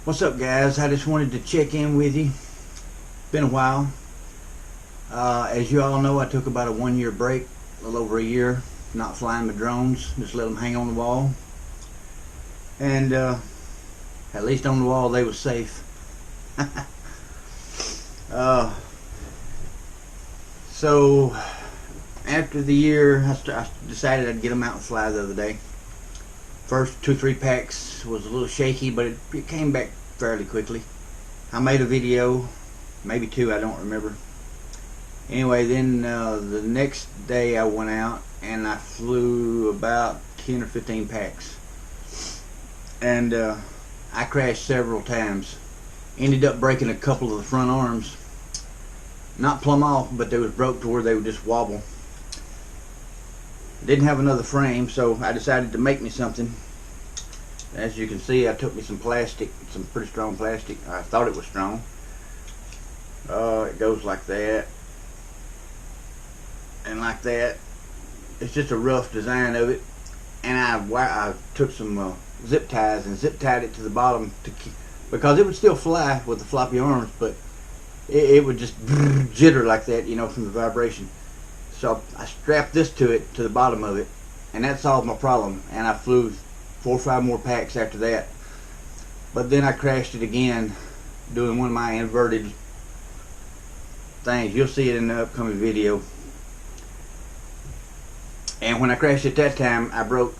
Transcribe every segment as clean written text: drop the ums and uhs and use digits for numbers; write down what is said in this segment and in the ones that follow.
What's up, guys? I just wanted to check in with you. Been a while. As you all know, I took about a 1-year break, a little over a year, not flying my drones, just let them hang on the wall. And at least on the wall they were safe. So after the year, I decided I'd get them out and fly the other day. First 2-3 packs was a little shaky, but it came back fairly quickly. I made a video, maybe 2, I don't remember. Anyway, then the next day I went out and I flew about 10 or 15 packs. And I crashed several times. Ended up breaking a couple of the front arms. Not plumb off, but they was broke to where they would just wobble. Didn't have another frame, so I decided to make me something. As you can see, I took me some plastic, some pretty strong plastic. I thought it was strong. It goes like that and like that. It's just a rough design of it, and I took some zip ties and zip tied it to the bottom to keep, because it would still fly with the floppy arms, but it would just jitter like that, you know, from the vibration. So I strapped this to it, to the bottom of it, and that solved my problem. And I flew 4 or 5 more packs after that. But then I crashed it again doing one of my inverted things. You'll see it in the upcoming video. And when I crashed it that time, I broke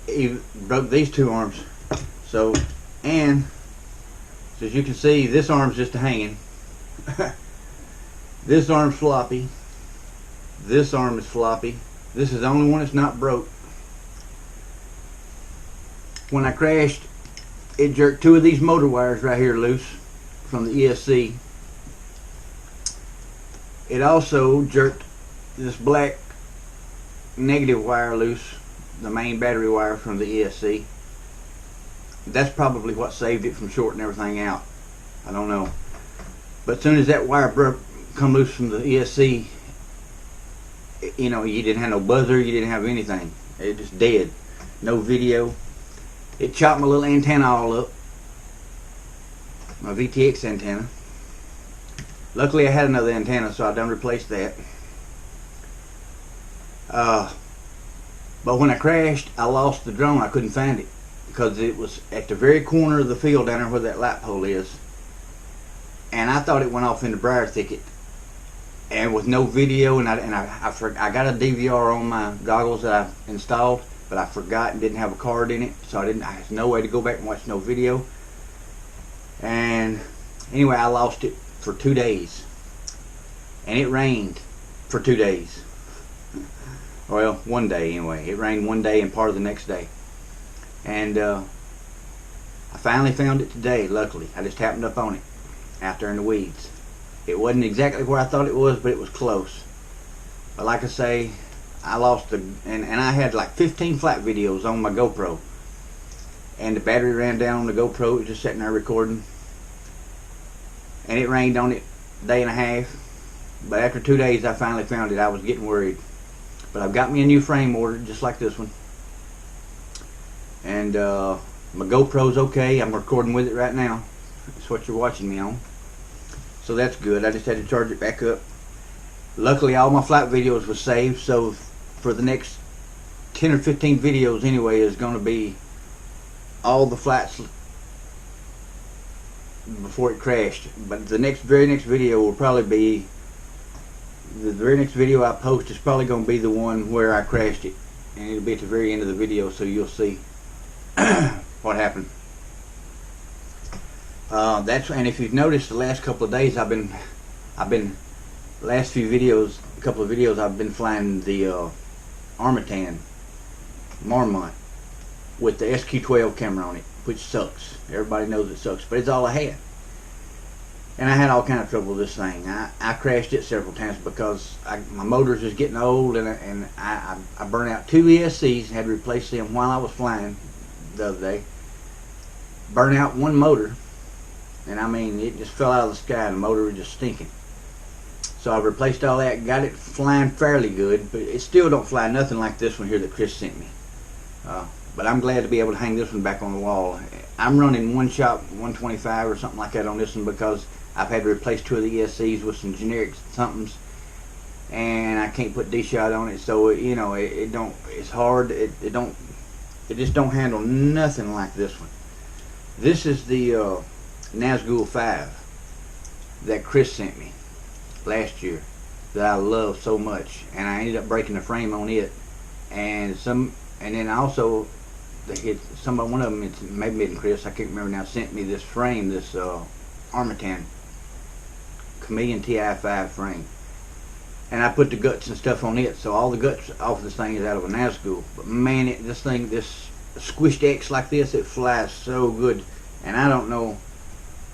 these 2 arms. So as you can see, this arm's just hanging. This arm's floppy. This arm is floppy. This is the only one that's not broke. When I crashed, it jerked 2 of these motor wires right here loose from the ESC. It also jerked this black negative wire loose, the main battery wire from the ESC. That's probably what saved it from shorting everything out. I don't know. But as soon as that wire come loose from the ESC, you know, you didn't have no buzzer, you didn't have anything. It just dead. No video. It chopped my little antenna all up. My VTX antenna. Luckily I had another antenna, so I done replaced that. But when I crashed, I lost the drone. I couldn't find it because it was at the very corner of the field down there where that light pole is. And I thought it went off in the briar thicket. And with no video, and I got a DVR on my goggles that I installed, but I forgot and didn't have a card in it, so I had no way to go back and watch no video. And anyway, I lost it for 2 days, and it rained for 2 days. Well, 1 day anyway. It rained 1 day and part of the next day, and I finally found it today. Luckily, I just happened up on it out there in the weeds. It wasn't exactly where I thought it was, but it was close. But like I say, I lost and I had like 15 flight videos on my Gopro. And the battery ran down on the GoPro. It was just sitting there recording. And it rained on it a day and a half. But after 2 days, I finally found it. I was getting worried. But I've got me a new frame ordered, just like this one. And my GoPro's okay. I'm recording with it right now. That's what you're watching me on. So that's good. I just had to charge it back up. Luckily, all my flight videos were saved, so for the next 10 or 15 videos anyway is going to be all the flights before it crashed. But the very next video will probably be, the very next video I post is probably going to be the one where I crashed it. And it'll be at the very end of the video, so you'll see what happened. And if you've noticed, the last couple of days I've been last few videos, a couple of videos, I've been flying the Armatan Marmotte with the SQ12 camera on it, which sucks. Everybody knows it sucks, but it's all I had. And I had all kind of trouble with this thing. I crashed it several times because my motor's just getting old, and I burned out 2 ESCs and had to replace them while I was flying the other day. Burned out 1 motor. And I mean, it just fell out of the sky, and the motor was just stinking. So I replaced all that, got it flying fairly good, but it still don't fly nothing like this one here that Chris sent me. But I'm glad to be able to hang this one back on the wall. I'm running one shot 125 or something like that on this one because I've had to replace 2 of the ESCs with some generic somethings, and I can't put D-shot on it, so you know it don't. It's hard. It just don't handle nothing like this one. This is the Nazgul 5 that Chris sent me last year that I love so much, and I ended up breaking the frame on it, and then also one of them, it's maybe Chris, I can't remember now, sent me this frame, this Armatan Chameleon TI5 frame, and I put the guts and stuff on it, so all the guts off this thing is out of a Nazgul. But man, this squished X like this, it flies so good, and I don't know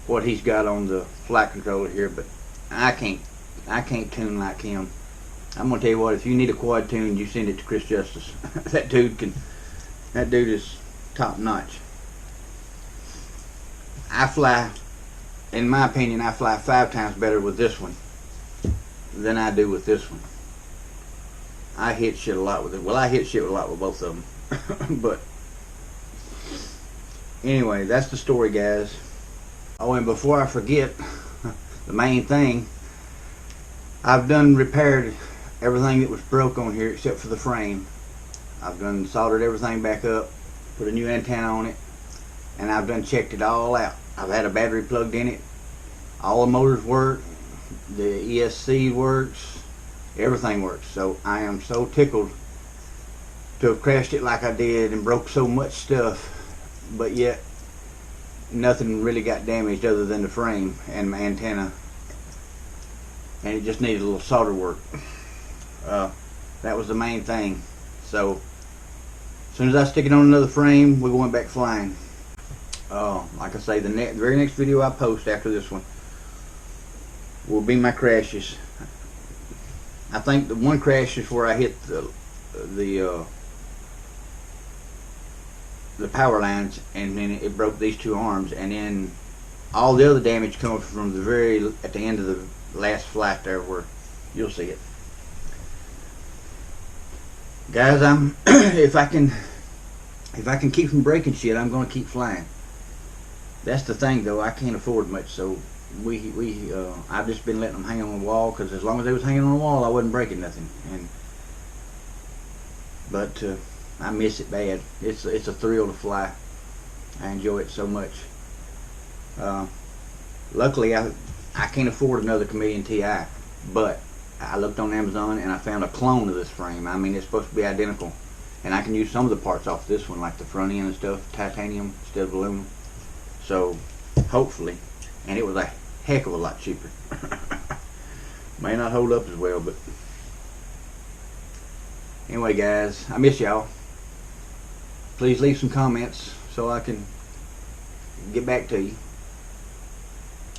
what he's got on the flight controller here, but I can't tune like him. I'm gonna tell you what, if you need a quad tune, you send it to Chris Justice. That dude is top notch. I fly, in my opinion, I fly 5 times better with this one than I do with this one. I hit shit a lot with it. Well, I hit shit a lot with both of them. But anyway, that's the story, guys. Oh, and before I forget, the main thing, I've done repaired everything that was broke on here except for the frame. I've done soldered everything back up, put a new antenna on it, and I've done checked it all out. I've had a battery plugged in it. All the motors work, the ESC works, everything works. So I am so tickled to have crashed it like I did and broke so much stuff, but yet nothing really got damaged other than the frame and my antenna, and it just needed a little solder work. That was the main thing. So as soon as I stick it on another frame, we're going back flying. Like I say, the very next video I post after this one will be my crashes. I think the one crash is where I hit the power lines, and then it broke these 2 arms, and then all the other damage comes from at the end of the last flight there, where you'll see it. Guys, if I can keep from breaking shit, I'm gonna keep flying. That's the thing, though. I can't afford much, so I've just been letting them hang on the wall, because as long as they was hanging on the wall, I wasn't breaking nothing. But I miss it bad. It's a thrill to fly. I enjoy it so much. Luckily, I can't afford another Chameleon TI, but I looked on Amazon and I found a clone of this frame. I mean, it's supposed to be identical, and I can use some of the parts off this one, like the front end and stuff, titanium instead of aluminum. So hopefully, and it was a heck of a lot cheaper. May not hold up as well, but anyway, guys, I miss y'all. Please leave some comments so I can get back to you.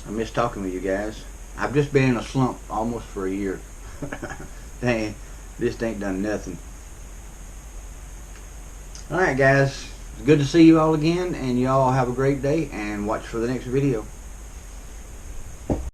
I miss talking with you guys. I've just been in a slump almost for a year. Dang, this ain't done nothing. Alright, guys, it's good to see you all again, and y'all have a great day, and watch for the next video.